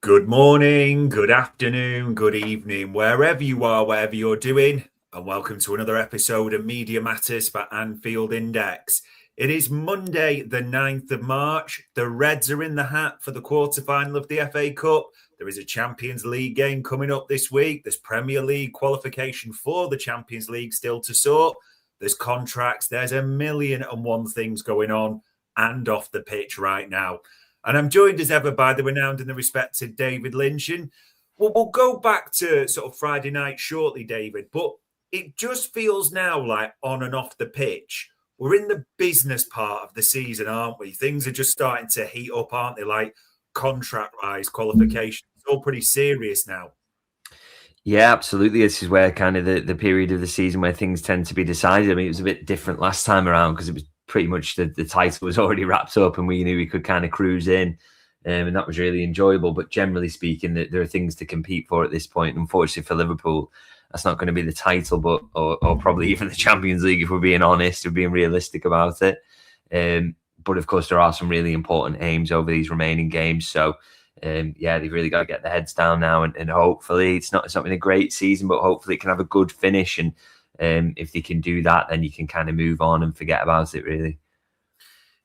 Good morning, good afternoon, good evening, wherever you are, whatever you're doing, and welcome to another episode of Media Matters for Anfield Index. It is Monday, the 9th of March. The Reds are in the hat for the quarterfinal of the FA Cup. There is a Champions League game coming up this week. There's Premier League qualification for the Champions League still to sort. There's contracts. There's a million and one things going on and off the pitch right now. And I'm joined as ever by the renowned and the respected David Lynch. And we'll go back to sort of Friday night shortly, David. But it just feels now like on and off the pitch, we're in the business part of the season, aren't we? Things are just starting to heat up, aren't they? Like contract-wise, qualification. It's all pretty serious now. Yeah, absolutely. This is where kind of the period of the season where things tend to be decided. I mean, it was a bit different last time around because it was pretty much the title was already wrapped up and we knew we could kind of cruise in, and that was really enjoyable. But generally speaking, there are things to compete for at this point. Unfortunately for Liverpool, that's not going to be the title, but or probably even the Champions League if we're being honest, or being realistic about it. But of course, there are some really important aims over these remaining games. So yeah, they've really got to get their heads down now, and hopefully it's not been a great season, but hopefully it can have a good finish. And if they can do that, then you can kind of move on and forget about it, really.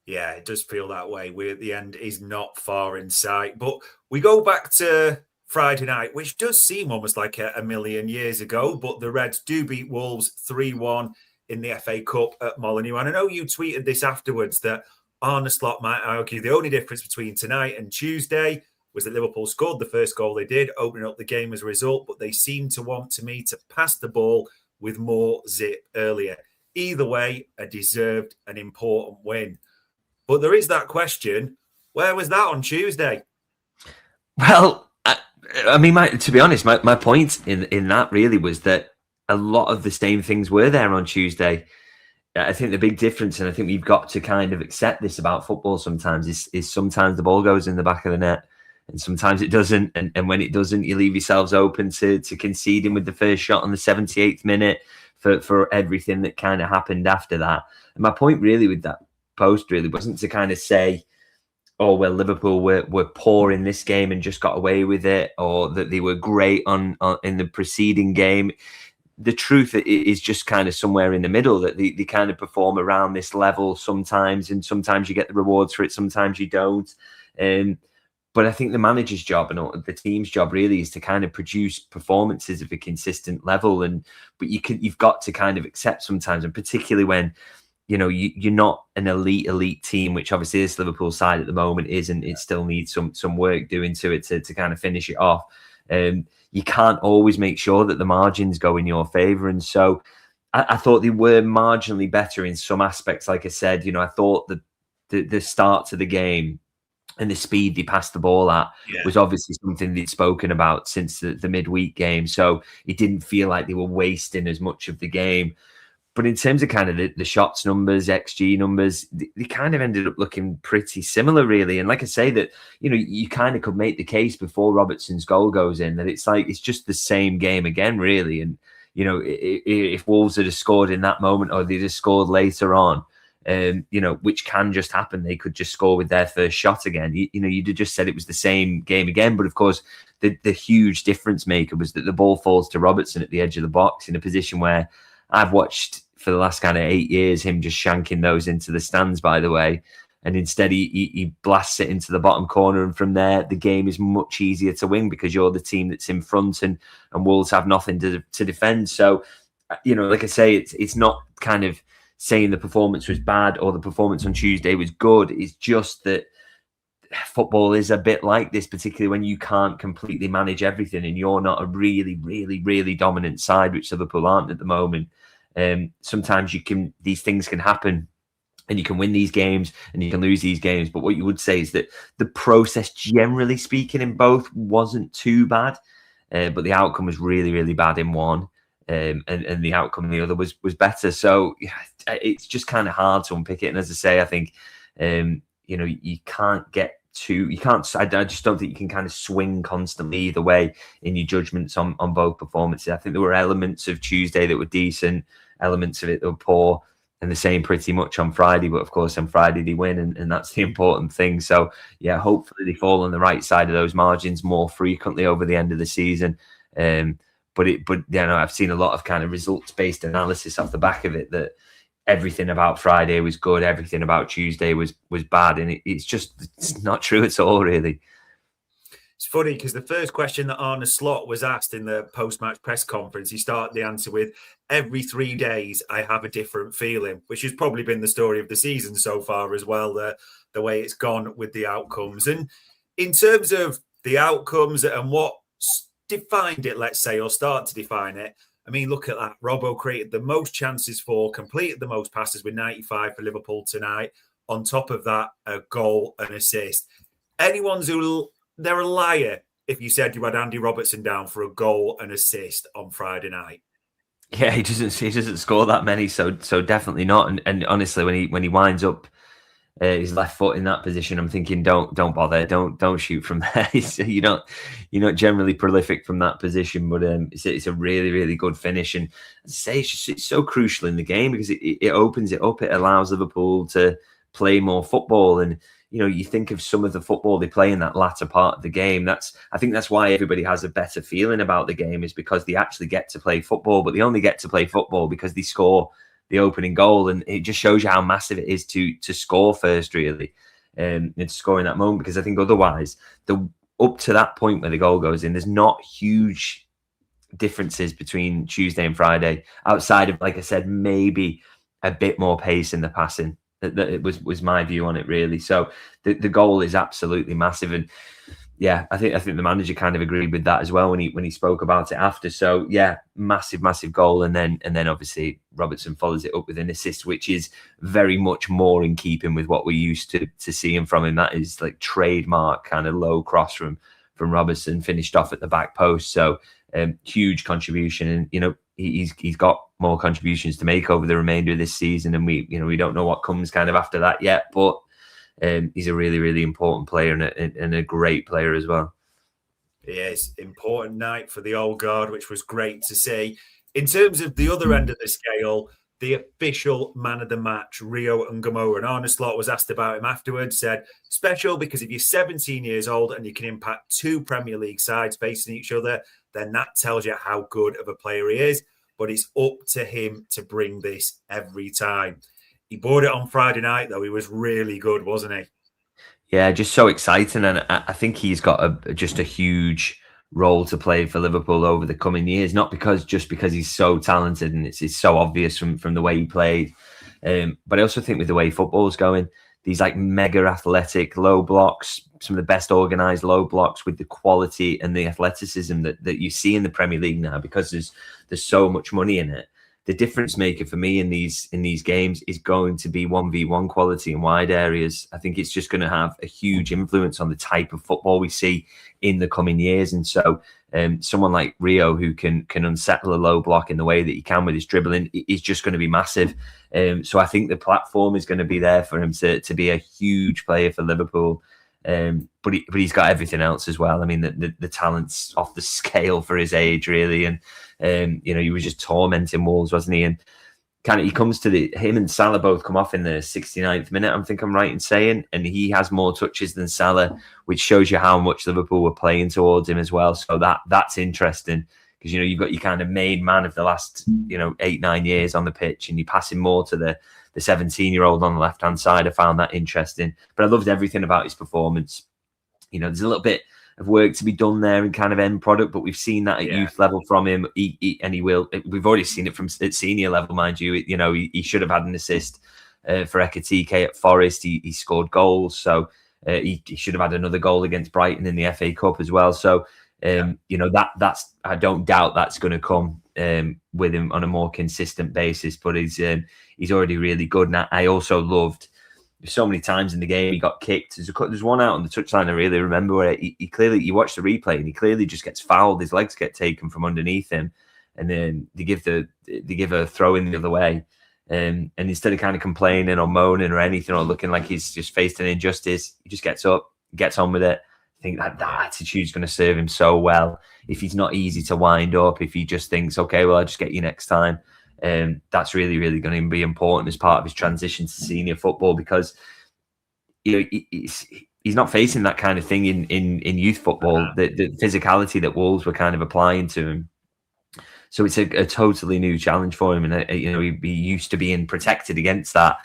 Yeah, it does feel that way. The end is not far in sight. But we go back to Friday night, which does seem almost like a million years ago. But the Reds do beat Wolves 3-1 in the FA Cup at Molineux. And I know you tweeted this afterwards that Arne Slot might argue the only difference between tonight and Tuesday was that Liverpool scored the first goal they did, opening up the game as a result. But they seem to want to me to pass the ball with more zip earlier. Either way, a deserved and important win. But there is that question, where was that on Tuesday? Well, I mean, to be honest, my point in that really was that a lot of the same things were there on Tuesday. I think the big difference, and I think we've got to kind of accept this about football sometimes, is sometimes the ball goes in the back of the net and sometimes it doesn't. And when it doesn't, you leave yourselves open to conceding with the first shot on the 78th minute for everything that kind of happened after that. And my point really with that post really wasn't to kind of say, oh, well, Liverpool were poor in this game and just got away with it, or that they were great on in the preceding game. The truth is just kind of somewhere in the middle, that they kind of perform around this level sometimes, and sometimes you get the rewards for it, sometimes you don't. But I think the manager's job and the team's job really is to kind of produce performances of a consistent level. But you've got to kind of accept sometimes, and particularly when, you know, you're not an elite team, which obviously this Liverpool side at the moment is, and it still needs some work doing to it to kind of finish it off. You can't always make sure that the margins go in your favour. And so I thought they were marginally better in some aspects. Like I said, you know, I thought the start to the game and the speed they passed the ball at was obviously something they'd spoken about since the midweek game. So it didn't feel like they were wasting as much of the game. But in terms of kind of the shots numbers, XG numbers, they kind of ended up looking pretty similar, really. And like I say, that, you know, you kind of could make the case before Robertson's goal goes in that it's like it's just the same game again, really. And, you know, if Wolves had scored in that moment, or they just scored later on, you know, which can just happen, they could just score with their first shot again. You know, you'd have just said it was the same game again. But of course, the huge difference maker was that the ball falls to Robertson at the edge of the box in a position where I've watched for the last kind of 8 years him just shanking those into the stands, by the way. And instead he blasts it into the bottom corner. And from there, the game is much easier to win because you're the team that's in front, and Wolves have nothing to defend. So, you know, like I say, it's not kind of saying the performance was bad or the performance on Tuesday was good. It's just that football is a bit like this, particularly when you can't completely manage everything and you're not a really, really, really dominant side, which Liverpool aren't at the moment. Sometimes these things can happen and you can win these games and you can lose these games. But what you would say is that the process, generally speaking, in both wasn't too bad, but the outcome was really, really bad in one. And the outcome in the other was better. So yeah, it's just kind of hard to unpick it. And as I say, I think, you know, you can't get I just don't think you can kind of swing constantly either way in your judgments on both performances. I think there were elements of Tuesday that were decent, elements of it that were poor. and the same pretty much on Friday. But of course, on Friday they win, and that's the important thing. So yeah, hopefully they fall on the right side of those margins more frequently over the end of the season. But I've seen a lot of kind of results-based analysis off the back of it that everything about Friday was good, everything about Tuesday was bad, and it's not true at all, really. It's funny because the first question that Arne Slot was asked in the post-match press conference, he started the answer with, "Every 3 days I have a different feeling," which has probably been the story of the season so far as well, the way it's gone with the outcomes. And in terms of the outcomes and what defined it, let's say, or start to define it, I mean, look at that. Robbo created the most chances for, completed the most passes with 95 for Liverpool tonight. On top of that, a goal and assist. They're a liar if you said you had Andy Robertson down for a goal and assist on Friday night. Yeah, he doesn't score that many, so definitely not. And honestly, when he winds up his left foot in that position, I'm thinking, don't bother, don't shoot from there. You're not generally prolific from that position, but it's a really, really good finish. And as I say, it's so crucial in the game because it opens it up. It allows Liverpool to play more football. And you think of some of the football they play in that latter part of the game. I think that's why everybody has a better feeling about the game, is because they actually get to play football, but they only get to play football because they score the opening goal. And it just shows you how massive it is to score first, really, and to score in that moment. Because I think otherwise, up to that point where the goal goes in, there's not huge differences between Tuesday and Friday, outside of, like I said, maybe a bit more pace in the passing. That it was my view on it, really. So the goal is absolutely massive, and yeah, I think the manager kind of agreed with that as well when he spoke about it after. So yeah, massive goal, and then obviously Robertson follows it up with an assist, which is very much more in keeping with what we're used to seeing from him. That is like trademark kind of low cross from Robertson, finished off at the back post. So huge contribution, and he's got more contributions to make over the remainder of this season, and we don't know what comes kind of after that yet, but he's a really, really important player and a great player as well. Yes, important night for the old guard, which was great to see. In terms of the other end of the scale, the official man of the match, Rio Ngumoha, and Arne Slot was asked about him afterwards, said, special because if you're 17 years old and you can impact 2 Premier League sides facing each other, then that tells you how good of a player he is. But it's up to him to bring this every time. He bought it on Friday night, though. He was really good, wasn't he? Yeah, just so exciting. And I think he's got just a huge role to play for Liverpool over the coming years, not because he's so talented and it's so obvious from the way he played. But I also think with the way football's going, these like mega athletic low blocks, some of the best organised low blocks with the quality and the athleticism that you see in the Premier League now, because there's so much money in it. The difference maker for me in these games is going to be 1v1 quality in wide areas. I think it's just going to have a huge influence on the type of football we see in the coming years. And so someone like Rio, who can unsettle a low block in the way that he can with his dribbling, is just going to be massive. So I think the platform is going to be there for him to be a huge player for Liverpool. But he's got everything else as well. I mean, the talent's off the scale for his age, really. And he was just tormenting Wolves, wasn't he? And kind of he comes to him and Salah both come off in the 69th minute, I think I'm right in saying, and he has more touches than Salah, which shows you how much Liverpool were playing towards him as well. So that's interesting, because you've got your kind of main man of the last 8-9 years on the pitch, and you're passing more to the 17-year-old on the left-hand side. I found that interesting, but I loved everything about his performance. There's a little bit of work to be done there in kind of end product, but we've seen that at youth level from him, and he will. We've already seen it at senior level, mind you. He should have had an assist for Ekitike at Forest. He scored goals, so he should have had another goal against Brighton in the FA Cup as well. So that's I don't doubt that's going to come with him on a more consistent basis. But he's already really good. And I also loved so many times in the game he got kicked. There's one out on the touchline I really remember where he clearly, you watch the replay and he clearly just gets fouled. His legs get taken from underneath him, and then they give a throw in the other way. And instead of kind of complaining or moaning or anything or looking like he's just faced an injustice, he just gets up, gets on with it. I think that attitude is going to serve him so well. If he's not easy to wind up, if he just thinks, okay, well, I'll just get you next time. That's really, really going to be important as part of his transition to senior football, because he's not facing that kind of thing in youth football. The physicality that Wolves were kind of applying to him. So it's a totally new challenge for him, and he used to being protected against that,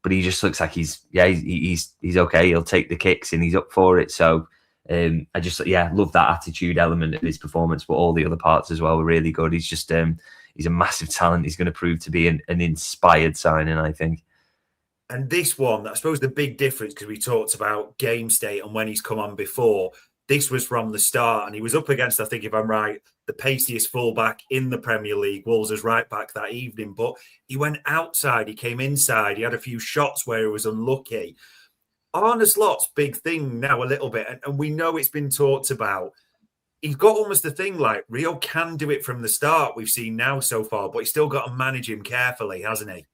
but he just looks like he's okay. He'll take the kicks and he's up for it. So I just love that attitude element of his performance, but all the other parts as well were really good. He's just he's a massive talent. He's going to prove to be an inspired signing, I think. And this one, I suppose the big difference, because we talked about game state and when he's come on before, this was from the start, and he was up against, I think if I'm right, the paciest fullback in the Premier League, Wolves as right back that evening. But he went outside, he came inside, he had a few shots where he was unlucky. Arne Slot's big thing now a little bit, and we know it's been talked about. He's got almost the thing like Rio can do it from the start, we've seen now so far, but he's still got to manage him carefully, hasn't he?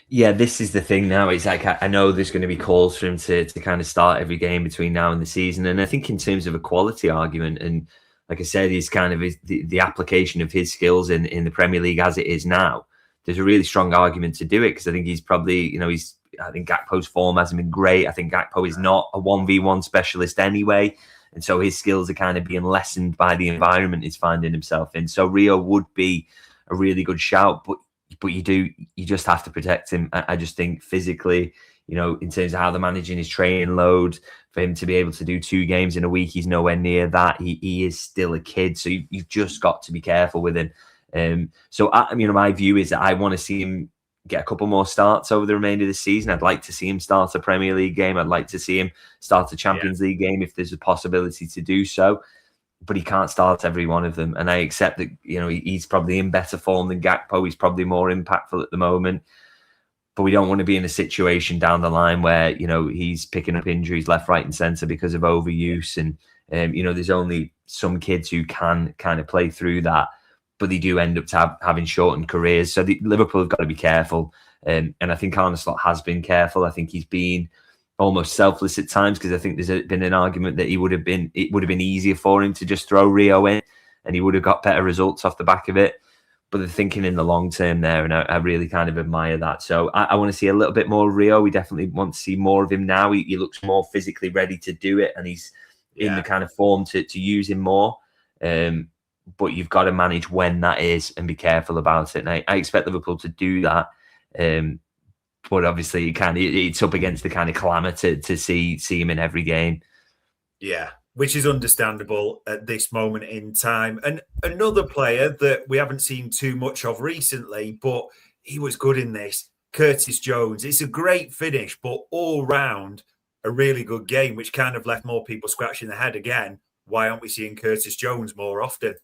Yeah, this is the thing now. It's like I know there's going to be calls for him to kind of start every game between now and the season. And I think in terms of a quality argument, and like I said, he's kind of the application of his skills in the Premier League as it is now, there's a really strong argument to do it, because I think he's probably, I think Gakpo's form hasn't been great. I think Gakpo is not a 1v1 specialist anyway. And so his skills are kind of being lessened by the environment he's finding himself in. So Rio would be a really good shout, but you just have to protect him. I just think physically, in terms of how they're managing his training load, for him to be able to do 2 games in a week, he's nowhere near that. He is still a kid, so you've just got to be careful with him. So my view is that I want to see him get a couple more starts over the remainder of the season. I'd like to see him start a Premier League game. I'd like to see him start a Champions League game if there's a possibility to do so. But he can't start every one of them. And I accept that, he's probably in better form than Gakpo. He's probably more impactful at the moment. But we don't want to be in a situation down the line where, he's picking up injuries left, right and centre because of overuse. And, there's only some kids who can kind of play through that, but they do end up having shortened careers. So Liverpool have got to be careful. And I think Arne Slot has been careful. I think he's been almost selfless at times, because I think there's been an argument that it would have been easier for him to just throw Rio in and he would have got better results off the back of it. But they're thinking in the long term there, and I really kind of admire that. So I want to see a little bit more Rio. We definitely want to see more of him now. He looks more physically ready to do it, and he's in the kind of form to use him more. But you've got to manage when that is and be careful about it. And I expect Liverpool to do that. But obviously, it's up against the kind of clamour to see him in every game. Yeah, which is understandable at this moment in time. And another player that we haven't seen too much of recently, but he was good in this, Curtis Jones. It's a great finish, but all round a really good game, which kind of left more people scratching their head again. Why aren't we seeing Curtis Jones more often?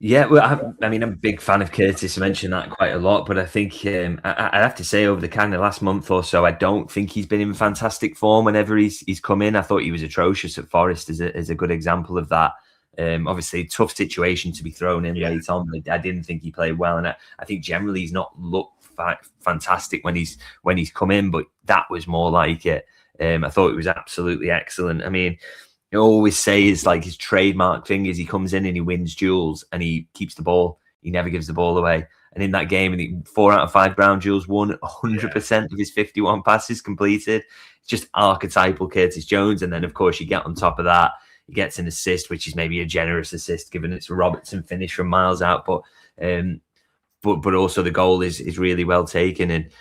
Yeah, well, I'm a big fan of Curtis. I mentioned that quite a lot, but I think I have to say over the kind of last month or so, I don't think he's been in fantastic form whenever he's come in. I thought he was atrocious at Forest as a good example of that. Obviously, tough situation to be thrown in late on, but I didn't think he played well, and I think generally he's not looked fantastic when he's come in, but that was more like it. I thought it was absolutely excellent. I mean, I always say is like his trademark thing is he comes in and he wins duels and he keeps the ball. He never gives the ball away. And in that game, 4 out of 5 ground duels won, 100% of his 51 passes completed. It's just archetypal Curtis Jones. And then, of course, you get on top of that, he gets an assist, which is maybe a generous assist given it's a Robertson finish from miles out. But also the goal is really well taken. And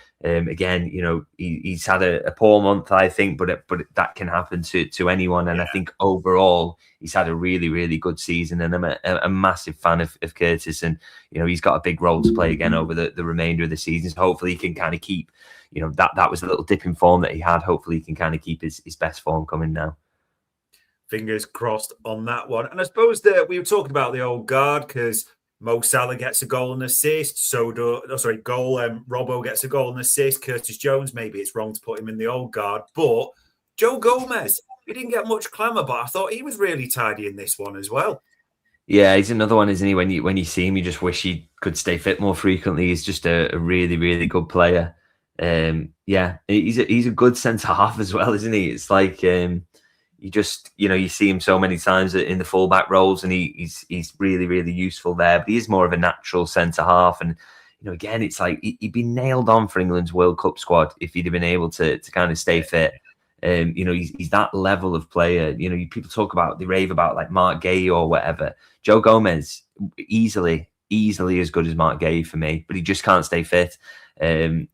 again, he's had a poor month, I think, but that can happen to anyone. And I think overall, he's had a really, really good season. And I'm a massive fan of Curtis. And, he's got a big role to play again over the remainder of the season. So hopefully he can kind of keep, that was a little dip in form that he had. Hopefully he can kind of keep his best form coming now. Fingers crossed on that one. And I suppose that we were talking about the old guard because Mo Salah gets a goal and assist. Robbo gets a goal and assist. Curtis Jones, maybe it's wrong to put him in the old guard. But Joe Gomez, he didn't get much clamour, but I thought he was really tidy in this one as well. Yeah, he's another one, isn't he? When you see him, you just wish he could stay fit more frequently. He's just a really, really good player. He's a good centre-half as well, isn't he? It's like... you see him so many times in the fullback roles, and he's really, really useful there. But he is more of a natural centre half, and again, it's like he'd be nailed on for England's World Cup squad if he'd have been able to kind of stay fit. He's that level of player. People talk about, they rave about like Mark Gay or whatever. Joe Gomez, easily as good as Mark Gay for me, but he just can't stay fit. And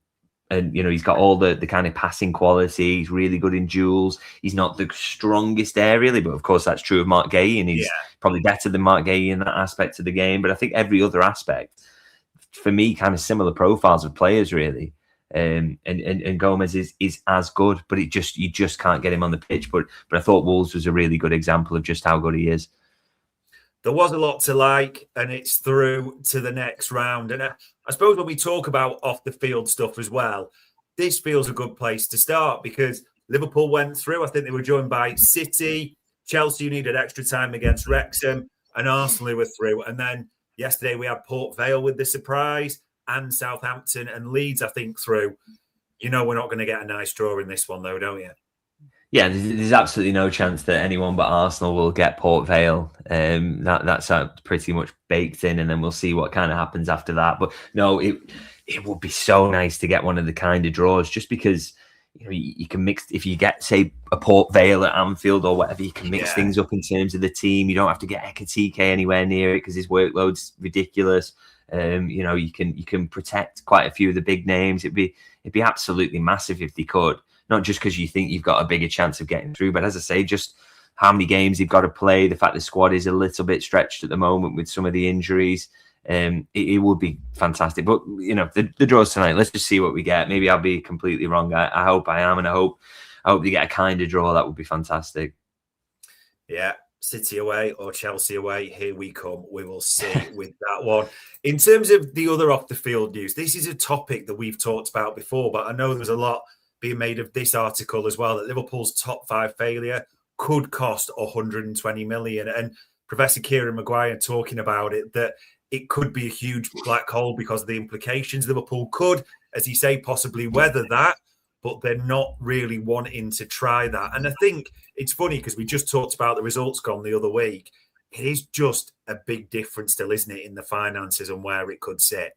he's got all the kind of passing quality. He's really good in duels. He's not the strongest aerially, but of course that's true of Mark Gay, and he's probably better than Mark Gay in that aspect of the game. But I think every other aspect, for me, kind of similar profiles of players, really. And Gomez is as good, but you just can't get him on the pitch. But I thought Wolves was a really good example of just how good he is. There was a lot to like, and it's through to the next round. And I suppose when we talk about off the field stuff as well, this feels a good place to start because Liverpool went through. I think they were joined by City, Chelsea, who needed extra time against Wrexham, and Arsenal were through. And then yesterday we had Port Vale with the surprise, and Southampton and Leeds, I think, through. We're not going to get a nice draw in this one, though, don't you? Yeah, there's absolutely no chance that anyone but Arsenal will get Port Vale. That's pretty much baked in, and then we'll see what kind of happens after that. But no, it would be so nice to get one of the kind of draws, just because you can mix. If you get, say, a Port Vale at Anfield or whatever, you can mix things up in terms of the team. You don't have to get Ekatike anywhere near it because his workload's ridiculous. You can protect quite a few of the big names. It'd be absolutely massive if they could. Not just because you think you've got a bigger chance of getting through, but as I say, just how many games you've got to play, the fact the squad is a little bit stretched at the moment with some of the injuries, it would be fantastic. But, the draws tonight, let's just see what we get. Maybe I'll be completely wrong. I hope I am, and I hope they get a kind of draw. That would be fantastic. Yeah, City away or Chelsea away, here we come. We will see with that one. In terms of the other off-the-field news, this is a topic that we've talked about before, but I know there's a lot being made of this article as well, that Liverpool's top 5 failure could cost 120 million. And Professor Kieran Maguire talking about it, that it could be a huge black hole because of the implications. Liverpool could, as you say, possibly weather that, but they're not really wanting to try that. And I think it's funny because we just talked about the results gone the other week. It is just a big difference still, isn't it, in the finances and where it could sit.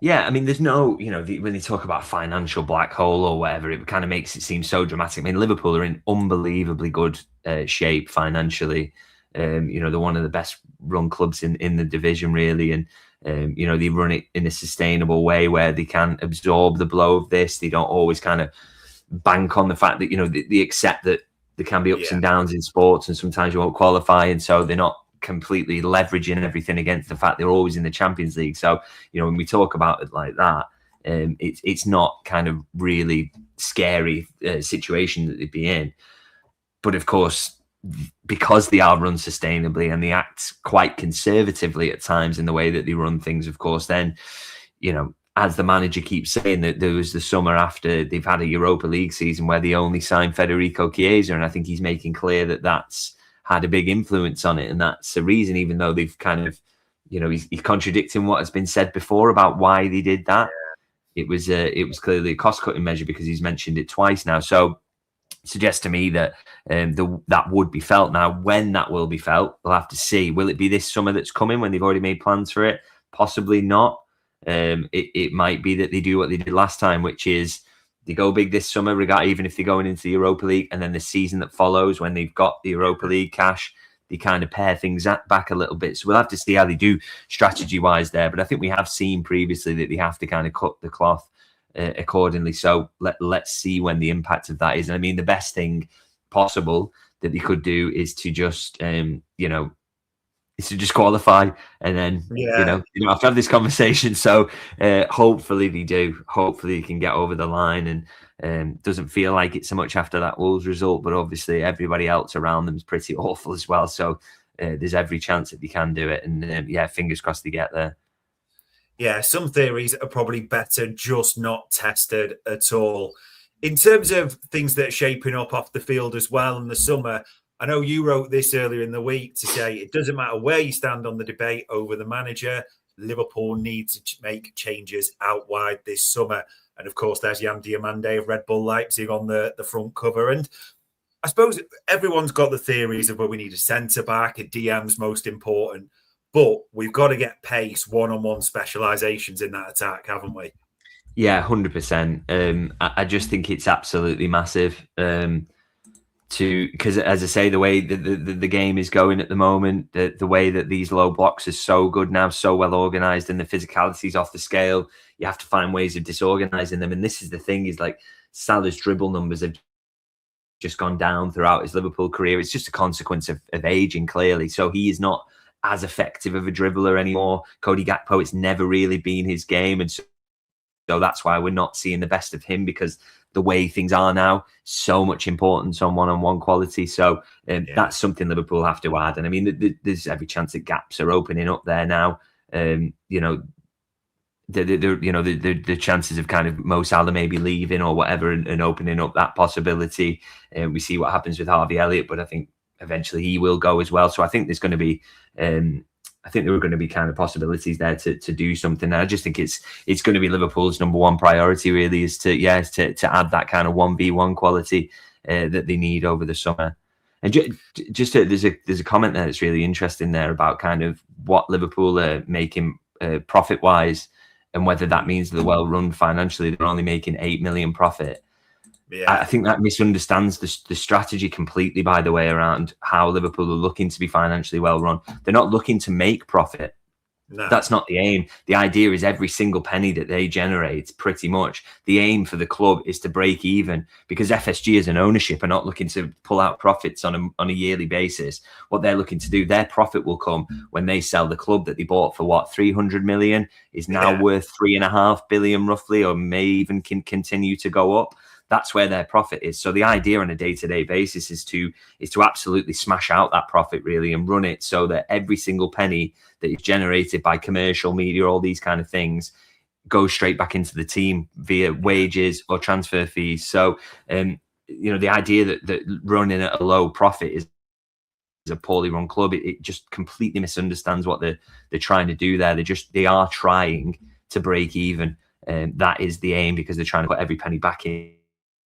Yeah, I mean, there's no, when they talk about financial black hole or whatever, it kind of makes it seem so dramatic. I mean, Liverpool are in unbelievably good shape financially. They're one of the best run clubs in the division, really. And, they run it in a sustainable way where they can absorb the blow of this. They don't always kind of bank on the fact that, they accept that there can be ups and downs in sports and sometimes you won't qualify. And so they're not completely leveraging everything against the fact they're always in the Champions League. So, when we talk about it like that, it's not kind of really scary situation that they'd be in. But of course, because they are run sustainably and they act quite conservatively at times in the way that they run things, of course, then, as the manager keeps saying, that there was the summer after they've had a Europa League season where they only signed Federico Chiesa, and I think he's making clear that that's had a big influence on it, and that's the reason, even though they've kind of, he's contradicting what has been said before about why they did that. It was clearly a cost-cutting measure because he's mentioned it twice now. So it suggests to me that that would be felt. Now, when that will be felt, we'll have to see. Will it be this summer that's coming when they've already made plans for it? Possibly not. It might be that they do what they did last time, which is they go big this summer, even if they're going into the Europa League, and then the season that follows, when they've got the Europa League cash, they kind of pare things back a little bit. So we'll have to see how they do strategy-wise there. But I think we have seen previously that they have to kind of cut the cloth accordingly. So let's see when the impact of that is. And I mean, the best thing possible that they could do is to just, is to just qualify, and then you don't have to have this conversation. So hopefully they do. Hopefully they can get over the line, and doesn't feel like it so much after that Wolves result. But obviously everybody else around them is pretty awful as well. So there's every chance that they can do it, and fingers crossed they get there. Yeah, some theories are probably better just not tested at all. In terms of things that are shaping up off the field as well in the summer, I know you wrote this earlier in the week to say it doesn't matter where you stand on the debate over the manager, Liverpool need to make changes out wide this summer. And of course, there's Jan Diomande of Red Bull Leipzig on the front cover. And I suppose everyone's got the theories of where we need a centre-back, a DM's most important. But we've got to get pace, one-on-one specialisations in that attack, haven't we? Yeah, 100%. I just think it's absolutely massive. Because as I say, the way the game is going at the moment, the way that these low blocks are so good now, so well organised, and the physicality's off the scale, you have to find ways of disorganising them. And this is the thing, is like Salah's dribble numbers have just gone down throughout his Liverpool career. It's just a consequence of aging, clearly. So he is not as effective of a dribbler anymore. Cody Gakpo, it's never really been his game. And so that's why we're not seeing the best of him, because the way things are now, so much importance on one-on-one quality. So that's something Liverpool have to add. And I mean, there's every chance that gaps are opening up there now. The chances of kind of Mo Salah maybe leaving or whatever and opening up that possibility. We see what happens with Harvey Elliott, but I think eventually he will go as well. So I think there's going to be, I think there are going to be kind of possibilities there to do something. And I just think it's going to be Liverpool's number one priority, really, is to add that kind of 1v1 quality that they need over the summer. And there's a comment there that's really interesting there about kind of what Liverpool are making profit wise, and whether that means they're well run financially. They're only making 8 million profit. Yeah. I think that misunderstands the strategy completely, by the way, around how Liverpool are looking to be financially well run. They're not looking to make profit. No. That's not the aim. The idea is every single penny that they generate, pretty much, the aim for the club is to break even, because FSG as an ownership are not looking to pull out profits on a yearly basis. What they're looking to do, their profit will come when they sell the club that they bought for 300 million is now worth 3.5 billion roughly, or may even can continue to go up. That's where their profit is. So the idea on a day-to-day basis is to absolutely smash out that profit, really, and run it so that every single penny that is generated by commercial media, all these kind of things, goes straight back into the team via wages or transfer fees. So, the idea that running at a low profit is a poorly run club, it just completely misunderstands what they're trying to do there. They are trying to break even. That is the aim, because they're trying to put every penny back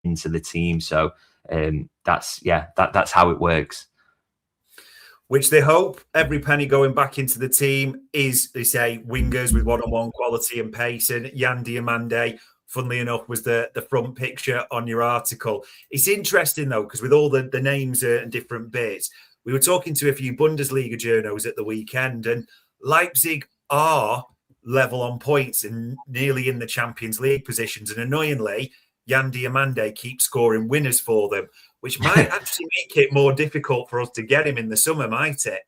into the team. So that's how it works. Which they hope every penny going back into the team is, they say, wingers with one-on-one quality and pace. And Yan Diomande, funnily enough, was the front picture on your article. It's interesting, though, because with all the names and different bits, we were talking to a few Bundesliga journos at the weekend, and Leipzig are level on points and nearly in the Champions League positions. And annoyingly, Yan Diomande keeps scoring winners for them, which might actually make it more difficult for us to get him in the summer, might it?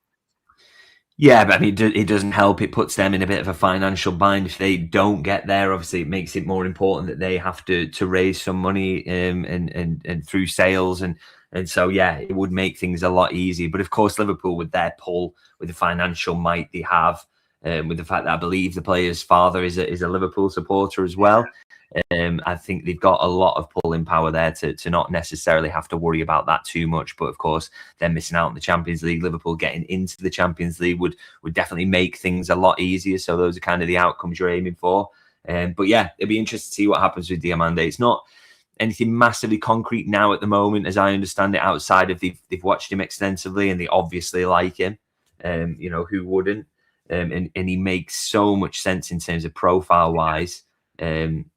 Yeah, but I mean, it doesn't help. It puts them in a bit of a financial bind if they don't get there. Obviously, it makes it more important that they have to raise some money and through sales, and so it would make things a lot easier. But of course, Liverpool, with their pull, with the financial might they have, with the fact that I believe the player's father is a Liverpool supporter as well. I think they've got a lot of pulling power there to not necessarily have to worry about that too much. But of course, they're missing out on the Champions League. Liverpool getting into the Champions League would definitely make things a lot easier. So those are kind of the outcomes you're aiming for. But yeah, it'll be interesting to see what happens with Diomande. It's not anything massively concrete now at the moment, as I understand it, outside of they've watched him extensively and they obviously like him. Who wouldn't? And he makes so much sense in terms of profile-wise.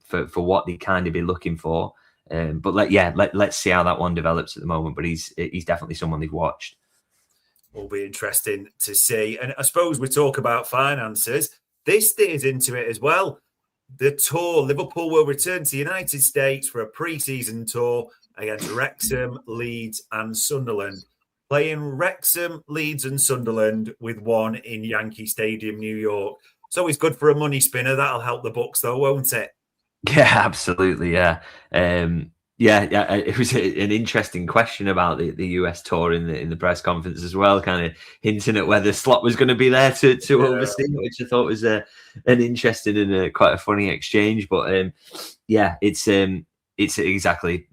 For what they kind of be looking for, but let's see how that one develops at the moment. But he's definitely someone they've watched. Will be interesting to see. And I suppose we talk about finances. This steers into it as well. The tour, Liverpool will return to the United States for a pre-season tour against Wrexham, Leeds, and Sunderland. Playing Wrexham, Leeds, and Sunderland with one in Yankee Stadium, New York. It's always good for a money spinner. That'll help the books, though, won't it? Yeah, absolutely. Yeah. It was an interesting question about the US tour in the press conference as well, kind of hinting at whether Slot was going to be there to oversee, which I thought was an interesting and quite a funny exchange. But it's exactly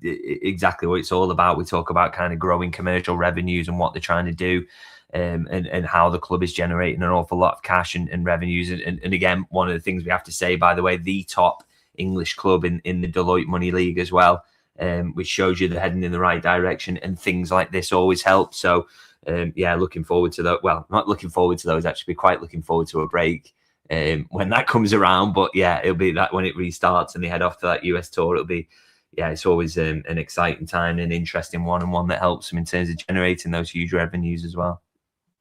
what it's all about. We talk about kind of growing commercial revenues and what they're trying to do. And how the club is generating an awful lot of cash and revenues. And again, one of the things we have to say, by the way, the top English club in the Deloitte Money League as well, which shows you they're heading in the right direction, and things like this always help. So yeah, looking forward to that. Well, not looking forward to those, actually, quite looking forward to a break when that comes around. But yeah, it'll be that when it restarts and they head off to that US tour, it'll be, yeah, it's always an exciting time and an interesting one, and one that helps them in terms of generating those huge revenues as well.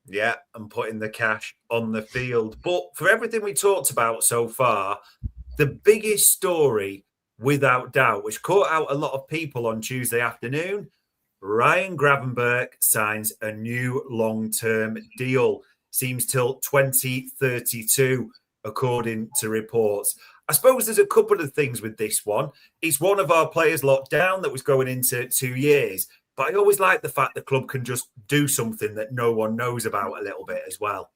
Yeah, and putting the cash on the field. But for everything we talked about so far, the biggest story, without doubt, which caught out a lot of people on Tuesday afternoon, Ryan Gravenberch signs a new long-term deal. Seems till 2032, according to reports. I suppose there's a couple of things with this one. It's one of our players locked down that was going into 2 years. But I always like the fact the club can just do something that no one knows about a little bit as well.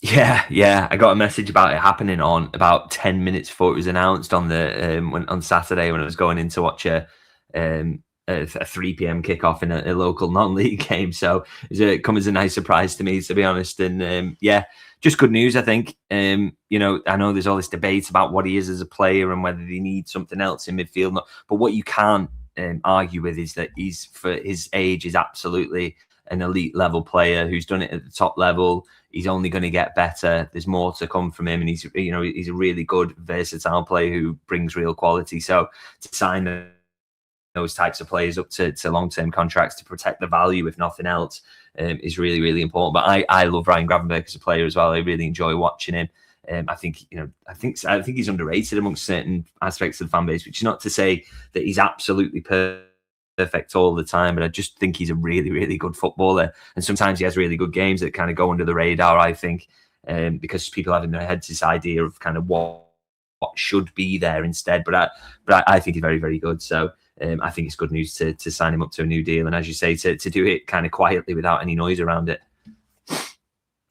Yeah. I got a message about it happening on about 10 minutes before it was announced on the on Saturday when I was going in to watch a 3 p.m. kickoff in a local non-league game. So it come as a nice surprise to me, to be honest. And yeah, just good news, I think. I know there's all this debate about what he is as a player and whether he needs something else in midfield. But what you can't argue with is that he's, for his age, is absolutely an elite level player who's done it at the top level. He's only going to get better. There's more to come from him, and he's a really good, versatile player who brings real quality. So to sign those types of players up to long-term contracts to protect the value, if nothing else, is really, really important. But I love Ryan Gravenberch as a player as well. I really enjoy watching him. I think he's underrated amongst certain aspects of the fan base, which is not to say that he's absolutely perfect all the time, but I just think he's a really, really good footballer. And sometimes he has really good games that kind of go under the radar, I think, because people have in their heads this idea of kind of what should be there instead. But I think he's very, very good. So I think it's good news to sign him up to a new deal. And as you say, to do it kind of quietly without any noise around it.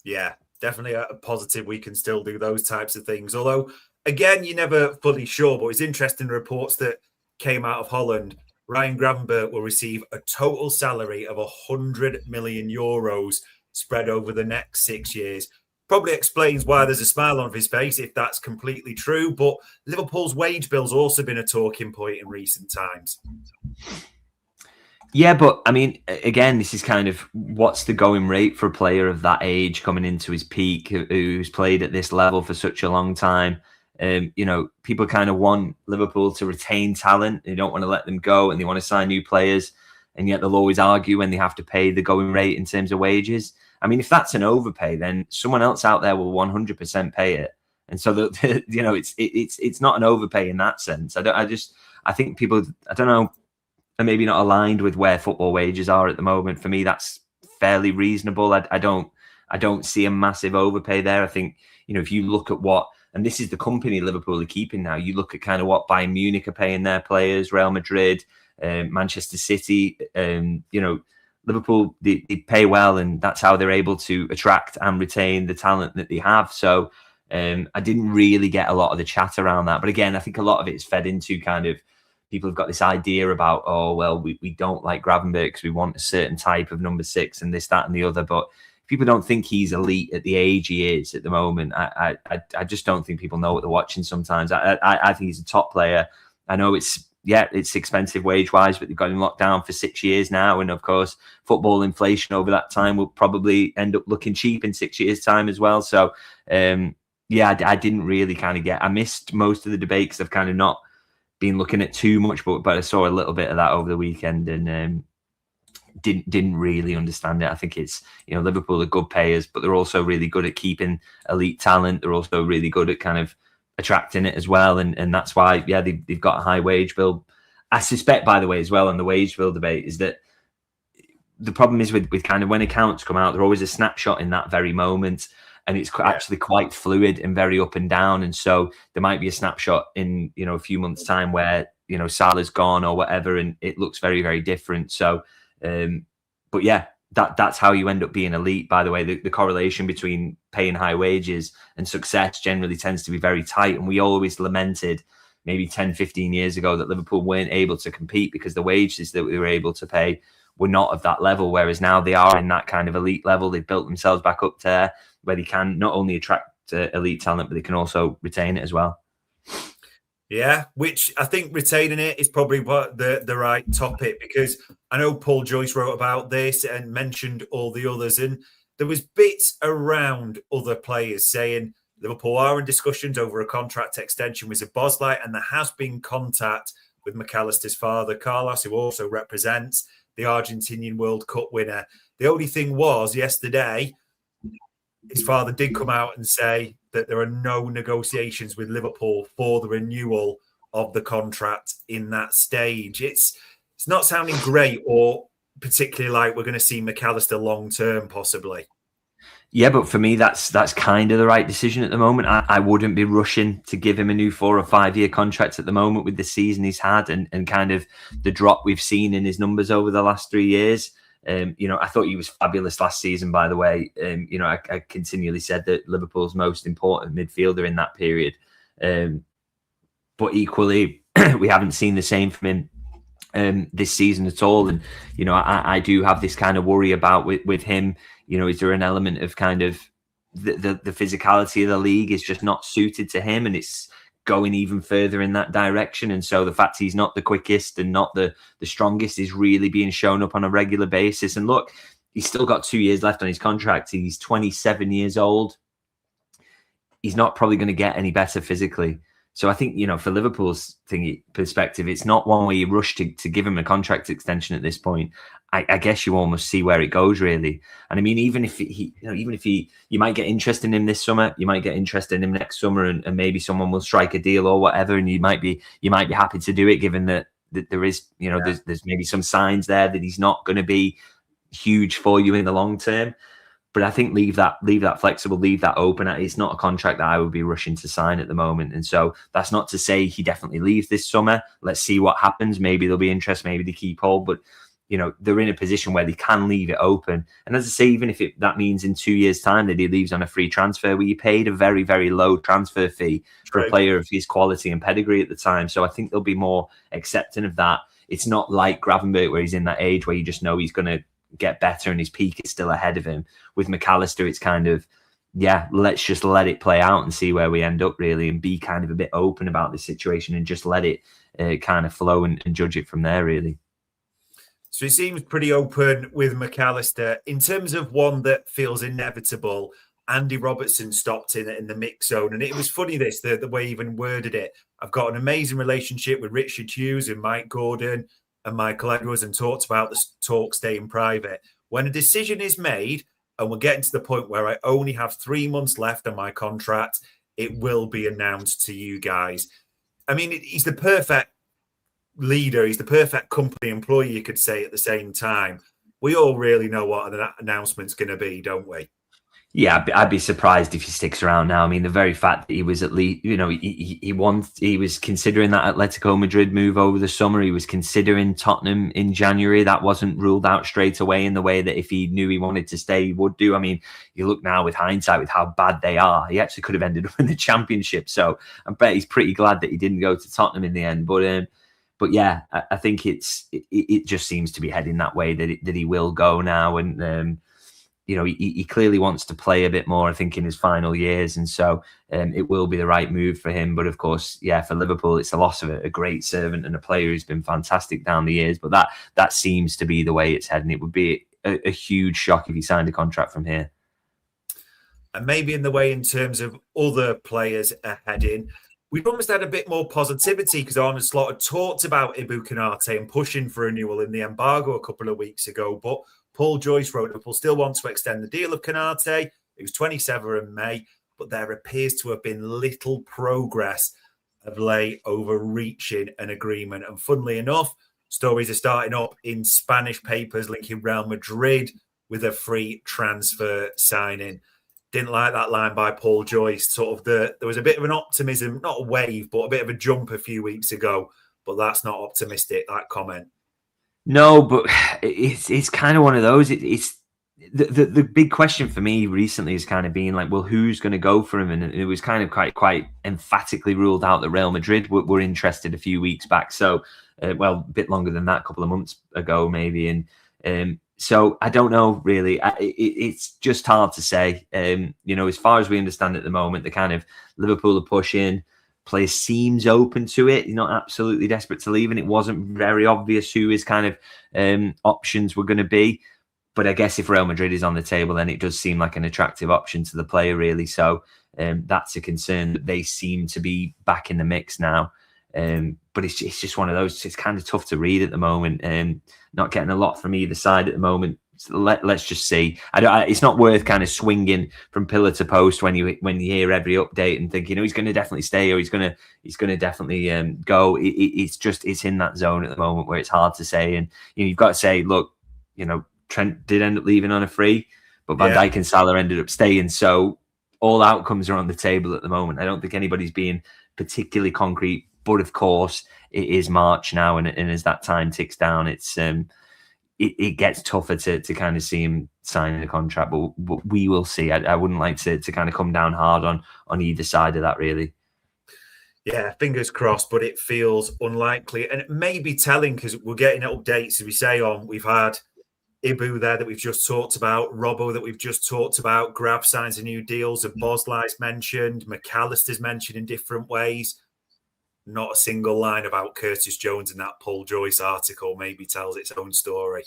Yeah. Definitely a positive. We can still do those types of things. Although, again, you're never fully sure. But it's interesting reports that came out of Holland. Ryan Gravenberch will receive a total salary of 100 million euros spread over the next 6 years. Probably explains why there's a smile on his face, if that's completely true. But Liverpool's wage bill's also been a talking point in recent times. Yeah, but I mean, again, this is kind of what's the going rate for a player of that age coming into his peak, who's played at this level for such a long time. People kind of want Liverpool to retain talent. They don't want to let them go, and they want to sign new players. And yet they'll always argue when they have to pay the going rate in terms of wages. I mean, if that's an overpay, then someone else out there will 100% pay it. And so it's not an overpay in that sense. I think people, I don't know, are maybe not aligned with where football wages are at the moment. For me, that's fairly reasonable. I don't see a massive overpay there. I think, if you look at what, and this is the company Liverpool are keeping now, you look at kind of what Bayern Munich are paying their players, Real Madrid, Manchester City, Liverpool, they pay well, and that's how they're able to attract and retain the talent that they have. So I didn't really get a lot of the chat around that. But again, I think a lot of it is fed into kind of, people have got this idea about, oh, well, we don't like Gravenberch because we want a certain type of number 6 and this, that, and the other. But if people don't think he's elite at the age he is at the moment, I just don't think people know what they're watching sometimes. I think he's a top player. I know it's expensive wage-wise, but they've got him locked down for 6 years now. And, of course, football inflation over that time will probably end up looking cheap in 6 years' time as well. So, I didn't really kind of I missed most of the debate because I've kind of not been looking at too much, but I saw a little bit of that over the weekend and didn't really understand it. I think it's, Liverpool are good payers, but they're also really good at keeping elite talent. They're also really good at kind of attracting it as well. And that's why, they've got a high wage bill. I suspect, by the way, as well, on the wage bill debate, is that the problem is with kind of when accounts come out, they're always a snapshot in that very moment. And it's actually quite fluid and very up and down. And so there might be a snapshot in, a few months' time where, Salah's gone or whatever, and it looks very, very different. So, but yeah, that's how you end up being elite, by the way. The correlation between paying high wages and success generally tends to be very tight. And we always lamented maybe 10, 15 years ago that Liverpool weren't able to compete because the wages that we were able to pay were not of that level. Whereas now they are in that kind of elite level. They've built themselves back up there, where they can not only attract elite talent, but they can also retain it as well. Yeah, which I think retaining it is probably what the right topic, because I know Paul Joyce wrote about this and mentioned all the others, and there was bits around other players saying Liverpool are in discussions over a contract extension with Szoboszlai, and there has been contact with McAllister's father, Carlos, who also represents the Argentinian World Cup winner. The only thing was yesterday, his father did come out and say that there are no negotiations with Liverpool for the renewal of the contract in that stage. It's not sounding great, or particularly like we're going to see McAllister long term, possibly. Yeah, but for me, that's kind of the right decision at the moment. I wouldn't be rushing to give him a new 4 or 5 year contract at the moment with the season he's had and kind of the drop we've seen in his numbers over the last 3 years. I thought he was fabulous last season, by the way. I continually said that Liverpool's most important midfielder in that period. But equally, we haven't seen the same from him this season at all. And, I do have this kind of worry about with him. Is there an element of kind of the physicality of the league is just not suited to him, and it's going even further in that direction? And so the fact he's not the quickest and not the strongest is really being shown up on a regular basis. And look, he's still got 2 years left on his contract. He's 27 years old. He's not probably going to get any better physically. So I think, for Liverpool's perspective, it's not one where you rush to give him a contract extension at this point. I guess you almost see where it goes, really. And I mean, even if you might get interested in him this summer, you might get interested in him next summer, and maybe someone will strike a deal or whatever, and you might be happy to do it, given that there is, there's maybe some signs there that he's not going to be huge for you in the long term. But I think leave that flexible, leave that open. It's not a contract that I would be rushing to sign at the moment. And so that's not to say he definitely leaves this summer. Let's see what happens. Maybe there'll be interest, maybe they keep hold. But, they're in a position where they can leave it open. And as I say, even if that means in 2 years' time that he leaves on a free transfer, where you paid a very, very low transfer fee for a player of his quality and pedigree at the time. So I think they'll be more accepting of that. It's not like Gravenberch, where he's in that age where you just know he's going to get better and his peak is still ahead of him. With McAllister, it's kind of, let's just let it play out and see where we end up, really, and be kind of a bit open about the situation and just let it kind of flow and judge it from there, really. So he seems pretty open with McAllister. In terms of one that feels inevitable, Andy Robertson stopped in the mix zone. And it was funny, the way he even worded it. I've got an amazing relationship with Richard Hughes and Mike Gordon and Michael Edwards, and talked about the talk staying private. When a decision is made, and we're getting to the point where I only have 3 months left on my contract, it will be announced to you guys. I mean, he's the perfect leader. He's the perfect company employee, you could say, at the same time. We all really know what an announcement's going to be, don't we? Yeah, I'd be surprised if he sticks around now. I mean, the very fact that he was at least, he was considering that Atletico Madrid move over the summer. He was considering Tottenham in January. That wasn't ruled out straight away in the way that if he knew he wanted to stay, he would do. I mean, you look now with hindsight with how bad they are. He actually could have ended up in the Championship. So I bet he's pretty glad that he didn't go to Tottenham in the end. But yeah, I think it just seems to be heading that way, that he will go now. And he clearly wants to play a bit more, I think, in his final years. And so it will be the right move for him. But of course, for Liverpool, it's the loss of a great servant and a player who's been fantastic down the years. But that seems to be the way it's heading. It would be a huge shock if he signed a contract from here. And maybe in the way in terms of other players are heading, we've almost had a bit more positivity, because Arne Slot had talked about Ibu Konate and pushing for renewal in the embargo a couple of weeks ago. But Paul Joyce wrote, Liverpool still wants to extend the deal of Konate. It was 27 in May, but there appears to have been little progress of late over reaching an agreement. And funnily enough, stories are starting up in Spanish papers linking Real Madrid with a free transfer signing. Didn't like that line by Paul Joyce. There was a bit of an optimism, not a wave, but a bit of a jump a few weeks ago. But that's not optimistic, that comment. No, but it's kind of one of those. It's the big question for me recently is kind of being like, well, who's going to go for him? And it was kind of quite emphatically ruled out that Real Madrid were interested a few weeks back. So, a bit longer than that, a couple of months ago, maybe. And so I don't know, really. It's just hard to say. As far as we understand at the moment, the kind of Liverpool are pushing. player seems open to it. He's not absolutely desperate to leave, and it wasn't very obvious who his kind of options were going to be. But I guess if Real Madrid is on the table, then it does seem like an attractive option to the player, really. So that's a concern that they seem to be back in the mix now. But it's just one of those. It's kind of tough to read at the moment. Not getting a lot from either side at the moment. So let's just see. It's not worth kind of swinging from pillar to post when you hear every update and think, he's going to definitely stay or he's going to definitely go. It's in that zone at the moment where it's hard to say. And you've got to say, look, Trent did end up leaving on a free, but Van Dijk and Salah ended up staying. So all outcomes are on the table at the moment. I don't think anybody's being particularly concrete, but of course it is March now, and as that time ticks down, it gets tougher to kind of see him signing a contract, but we will see. I wouldn't like to kind of come down hard on either side of that, really. Yeah, fingers crossed, but it feels unlikely. And it may be telling because we're getting updates, as we say, we've had Ibu there that we've just talked about, Robbo that we've just talked about, Grav signs a new deals, Szoboszlai's mentioned, McAllister's mentioned in different ways. Not a single line about Curtis Jones in that Paul Joyce article. Maybe tells its own story.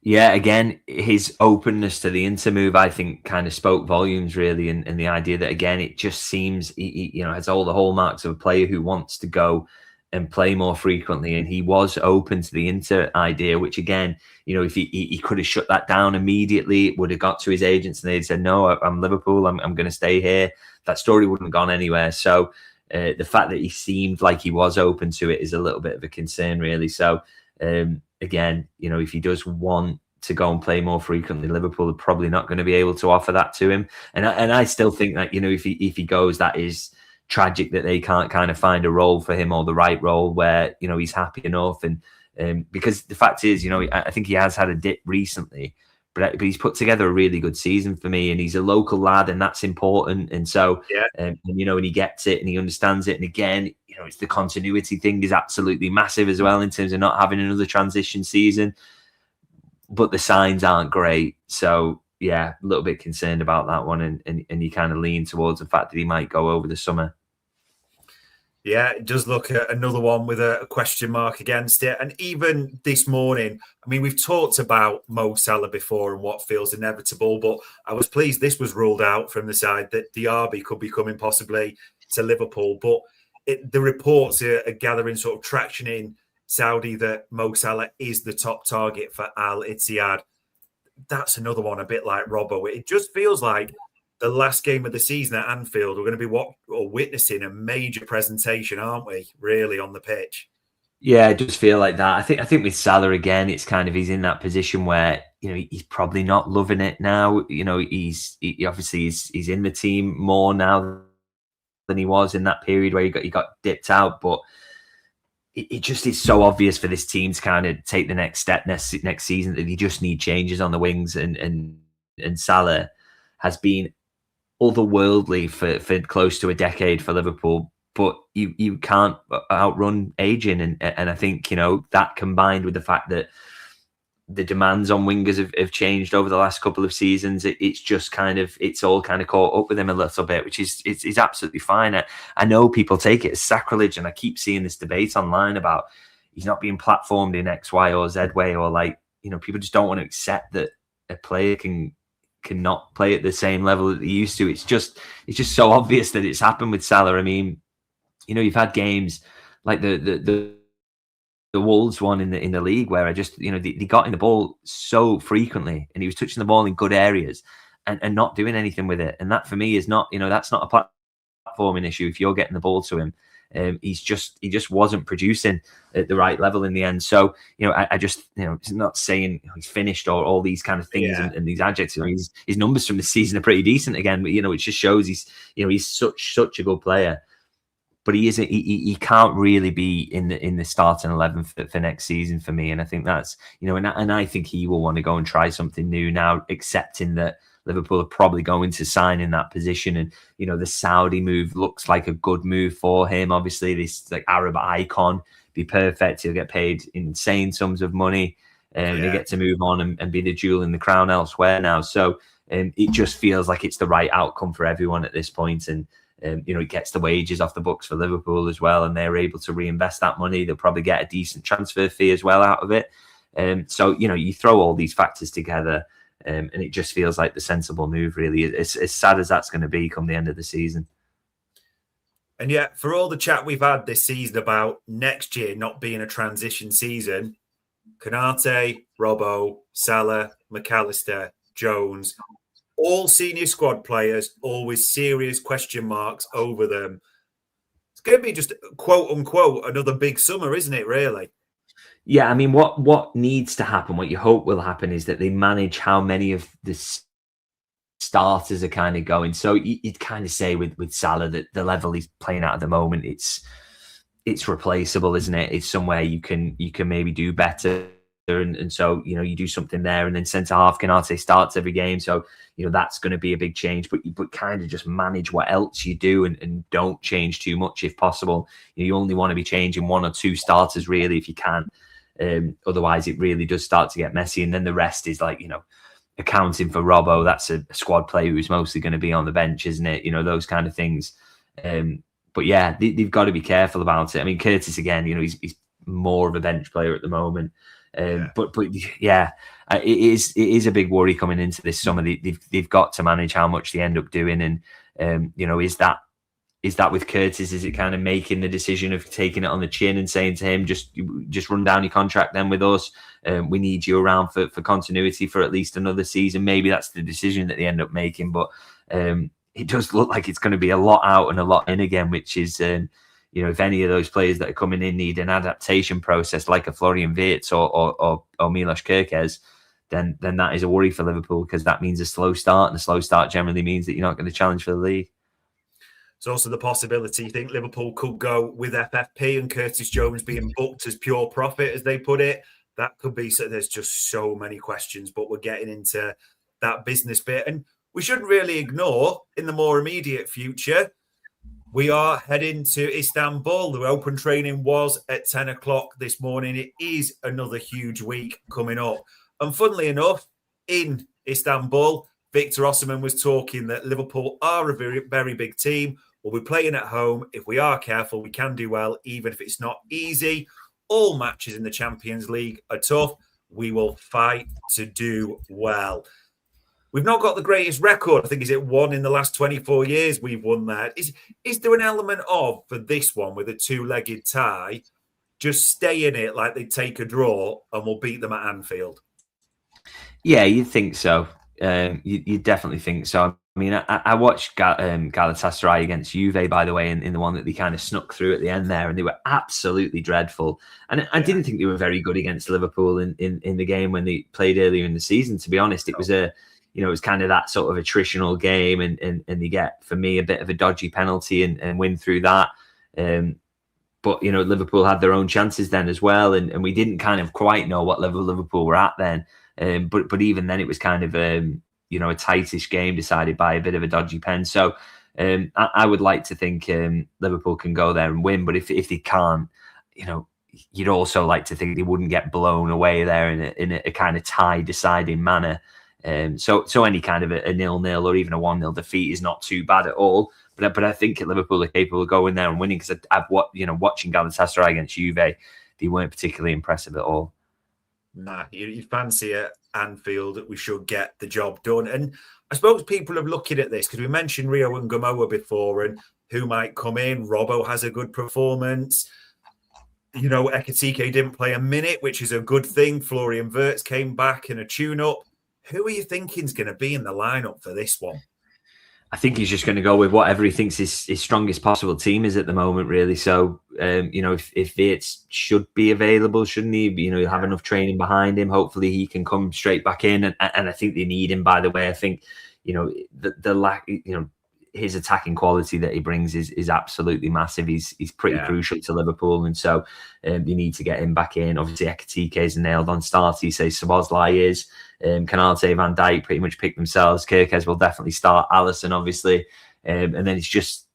Yeah, again, his openness to the Inter move, I think, kind of spoke volumes, really, and the idea that, again, it just seems he has all the hallmarks of a player who wants to go and play more frequently, and he was open to the Inter idea, which, again, if he could have shut that down immediately, it would have got to his agents and they'd said, no, I'm Liverpool, I'm going to stay here. That story wouldn't have gone anywhere. So the fact that he seemed like he was open to it is a little bit of a concern, really. So again, if he does want to go and play more frequently, Liverpool are probably not going to be able to offer that to him. And I still think that if he goes, that is tragic that they can't kind of find a role for him or the right role where he's happy enough. And because the fact is, I think he has had a dip recently, but he's put together a really good season for me, and he's a local lad, and that's important. And so, and he gets it and he understands it. And again, it's the continuity thing is absolutely massive as well in terms of not having another transition season. But the signs aren't great. So, yeah, a little bit concerned about that one. And you kind of lean towards the fact that he might go over the summer. Yeah, it does look at another one with a question mark against it. And even this morning, I mean, we've talked about Mo Salah before and what feels inevitable, but I was pleased this was ruled out from the side that Diaby could be coming possibly to Liverpool. But the reports are gathering sort of traction in Saudi that Mo Salah is the top target for Al Ittihad. That's another one a bit like Robbo. It just feels like the last game of the season at Anfield, we're going to be witnessing a major presentation, aren't we? Really on the pitch. Yeah, I just feel like that. I think with Salah again, it's kind of he's in that position where he's probably not loving it now. He's in the team more now than he was in that period where he got dipped out. But it just is so obvious for this team to kind of take the next step next season that you just need changes on the wings, and Salah has been otherworldly for close to a decade for Liverpool, but you can't outrun aging, and I think that combined with the fact that the demands on wingers have changed over the last couple of seasons, it's all kind of caught up with him a little bit, which is absolutely fine. I know people take it as sacrilege, and I keep seeing this debate online about he's not being platformed in X, Y, or Z way, or people just don't want to accept that a player cannot play at the same level that they used to. It's just so obvious that it's happened with Salah. I mean, you've had games like the Wolves one in the league where they got in the ball so frequently, and he was touching the ball in good areas and not doing anything with it. And that for me is not, that's not a platforming issue. If you're getting the ball to him, he just wasn't producing at the right level in the end. So I just it's not saying he's finished or all these kind of things and these adjectives. His numbers from the season are pretty decent again, but it just shows he's such a good player. But he isn't. He can't really be in the starting 11 for next season for me. And I think that's and I think he will want to go and try something new now, accepting that Liverpool are probably going to sign in that position. And, the Saudi move looks like a good move for him. Obviously, this Arab icon be perfect. He'll get paid insane sums of money and they get to move on and be the jewel in the crown elsewhere now. So it just feels like it's the right outcome for everyone at this point. And It gets the wages off the books for Liverpool as well, and they're able to reinvest that money. They'll probably get a decent transfer fee as well out of it. So you throw all these factors together, and it just feels like the sensible move, really. It's as sad as that's going to be come the end of the season. And yet, for all the chat we've had this season about next year not being a transition season, Konate, Robbo, Salah, McAllister, Jones, all senior squad players, all with serious question marks over them. It's going to be just, quote unquote, another big summer, isn't it, really? Yeah, I mean, what needs to happen, what you hope will happen, is that they manage how many of the starters are kind of going. So you'd kind of say with Salah that the level he's playing at the moment, it's replaceable, isn't it? It's somewhere you can maybe do better. And so, you do something there, and then centre half Konate starts every game. So, that's going to be a big change, but kind of just manage what else you do and don't change too much if possible. You only want to be changing one or two starters really if you can. Otherwise, it really does start to get messy. And then the rest is like, accounting for Robbo. That's a squad player who's mostly going to be on the bench, isn't it? Those kind of things. But yeah, they've got to be careful about it. I mean, Curtis, again, he's more of a bench player at the moment. But yeah, it is a big worry coming into this summer. They've got to manage how much they end up doing, and is that with Curtis? Is it kind of making the decision of taking it on the chin and saying to him, just run down your contract then with us? We need you around for continuity for at least another season. Maybe that's the decision that they end up making, but it does look like it's going to be a lot out and a lot in again, which is. If any of those players that are coming in need an adaptation process like a Florian Wirtz or Milos Kerkez, then that is a worry for Liverpool, because that means a slow start, and a slow start generally means that you're not going to challenge for the league. There's also the possibility, you think Liverpool could go with FFP and Curtis Jones being booked as pure profit, as they put it. That could be, so there's just so many questions, but we're getting into that business bit. And we shouldn't really ignore, in the more immediate future, we are heading to Istanbul. The open training was at 10 o'clock this morning. It is another huge week coming up. And funnily enough, in Istanbul, Victor Osimhen was talking that Liverpool are a very, very big team. We'll be playing at home. If we are careful, we can do well, even if it's not easy. All matches in the Champions League are tough. We will fight to do well. We've not got the greatest record. I think, is it one in the last 24 years we've won that? Is there an element of, for this one with a two-legged tie, just stay in it like they take a draw and we'll beat them at Anfield? Yeah, you'd think so. You definitely think so. I mean, I watched Galatasaray against Juve, by the way, in the one that they kind of snuck through at the end there, and they were absolutely dreadful. And I didn't think they were very good against Liverpool in the game when they played earlier in the season, to be honest. It was it was kind of that sort of attritional game, and they get, for me, a bit of a dodgy penalty and win through that. But, Liverpool had their own chances then as well, and we didn't kind of quite know what level Liverpool were at then. But even then, it was kind of, a tightish game decided by a bit of a dodgy pen. So I would like to think Liverpool can go there and win. But if they can't, you'd also like to think they wouldn't get blown away there in a kind of tie deciding manner. So any kind of a 0-0 or even a 1-0 defeat is not too bad at all. But I think Liverpool are capable of going there and winning, because watching Galatasaray against Juve, they weren't particularly impressive at all. Nah, you fancy at Anfield that we should get the job done. And I suppose people are looking at this because we mentioned Rio Ngumoha before and who might come in. Robbo has a good performance. Ekitike didn't play a minute, which is a good thing. Florian Wirtz came back in a tune-up. Who are you thinking is going to be in the lineup for this one? I think he's just going to go with whatever he thinks his strongest possible team is at the moment, really. So, if Wirtz should be available, shouldn't he? He'll have enough training behind him. Hopefully, he can come straight back in. And I think they need him, by the way. I think, the lack, his attacking quality that he brings is absolutely massive. He's pretty crucial to Liverpool. And so you need to get him back in. Obviously, Ekitike is a nailed-on start. He says Szoboszlai is. Konate, Van Dijk pretty much pick themselves. Kerkez will definitely start. Allister, obviously. And then it's just,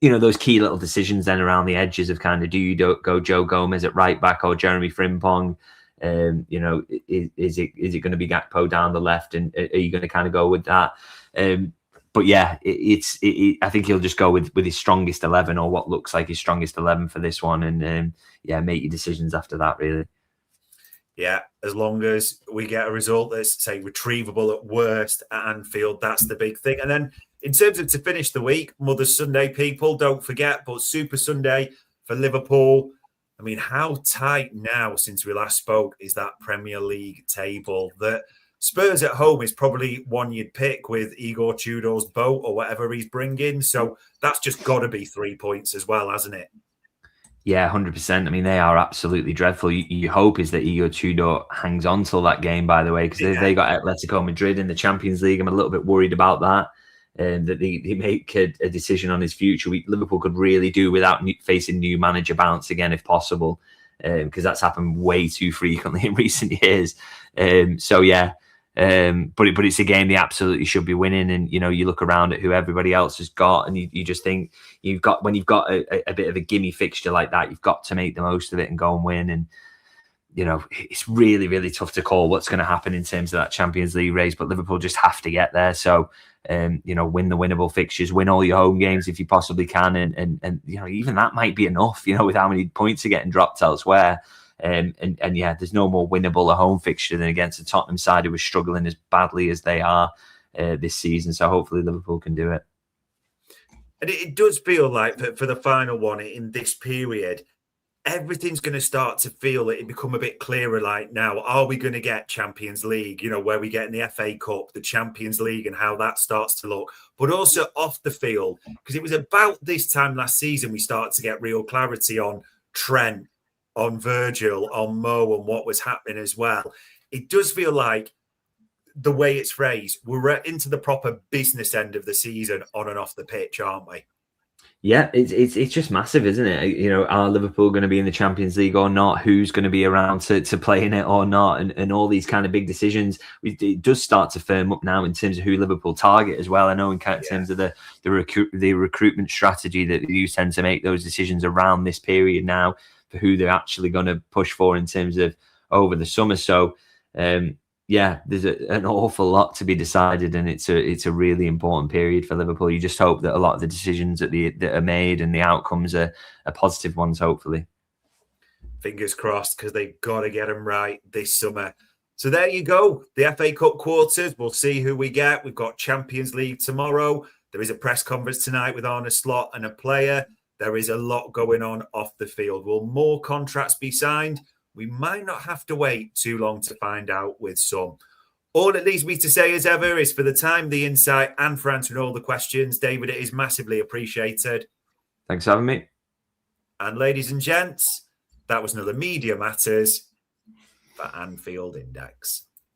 those key little decisions then around the edges of kind of, do you go Joe Gomez at right back or Jeremy Frimpong? Is it going to be Gakpo down the left? And are you going to kind of go with that? But yeah, I think he'll just go with his strongest 11, or what looks like his strongest 11 for this one, and make your decisions after that, really. Yeah, as long as we get a result that's, say, retrievable at worst at Anfield, that's the big thing. And then in terms of to finish the week, Mother's Sunday, people, don't forget, but Super Sunday for Liverpool. I mean, how tight now since we last spoke is that Premier League table that Spurs at home is probably one you'd pick with Igor Tudor's boat or whatever he's bringing. So that's just got to be 3 points as well, hasn't it? Yeah, 100%. I mean, they are absolutely dreadful. You hope is that Igor Tudor hangs on till that game, by the way, because they got Atletico Madrid in the Champions League. I'm a little bit worried about that, that they make a decision on his future. Liverpool could really do without facing new manager bounce again, if possible, because that's happened way too frequently in recent years. But it's a game they absolutely should be winning, and you look around at who everybody else has got, and you just think when you've got a bit of a gimme fixture like that, you've got to make the most of it and go and win. And it's really, really tough to call what's going to happen in terms of that Champions League race, but Liverpool just have to get there. So win the winnable fixtures, win all your home games if you possibly can, and even that might be enough. With how many points are getting dropped elsewhere. There's no more winnable a home fixture than against a Tottenham side who was struggling as badly as they are this season. So hopefully Liverpool can do it. And it does feel like for the final one in this period, everything's going to start to feel it become a bit clearer. Like now, are we going to get Champions League? Where we get in the FA Cup, the Champions League, and how that starts to look. But also off the field, because it was about this time last season we started to get real clarity on Trent, on Virgil, on Mo, and what was happening as well. It does feel like the way it's phrased, we're into the proper business end of the season on and off the pitch, aren't we? Yeah, it's just massive, isn't it? Are Liverpool going to be in the Champions League or not? Who's going to be around to play in it or not? And all these kind of big decisions. It does start to firm up now in terms of who Liverpool target as well. I know in terms of the recruitment strategy that you tend to make those decisions around this period now for who they're actually going to push for in terms of over the summer. So, there's an awful lot to be decided, and it's a really important period for Liverpool. You just hope that a lot of the decisions that are made and the outcomes are positive ones, hopefully. Fingers crossed, because they've got to get them right this summer. So there you go. The FA Cup quarters. We'll see who we get. We've got Champions League tomorrow. There is a press conference tonight with Arne Slot and a player. There is a lot going on off the field. Will more contracts be signed? We might not have to wait too long to find out with some. All it leaves me to say as ever is for the time, the insight, and for answering all the questions, David, it is massively appreciated. Thanks for having me. And ladies and gents, that was another Media Matters for Anfield Index.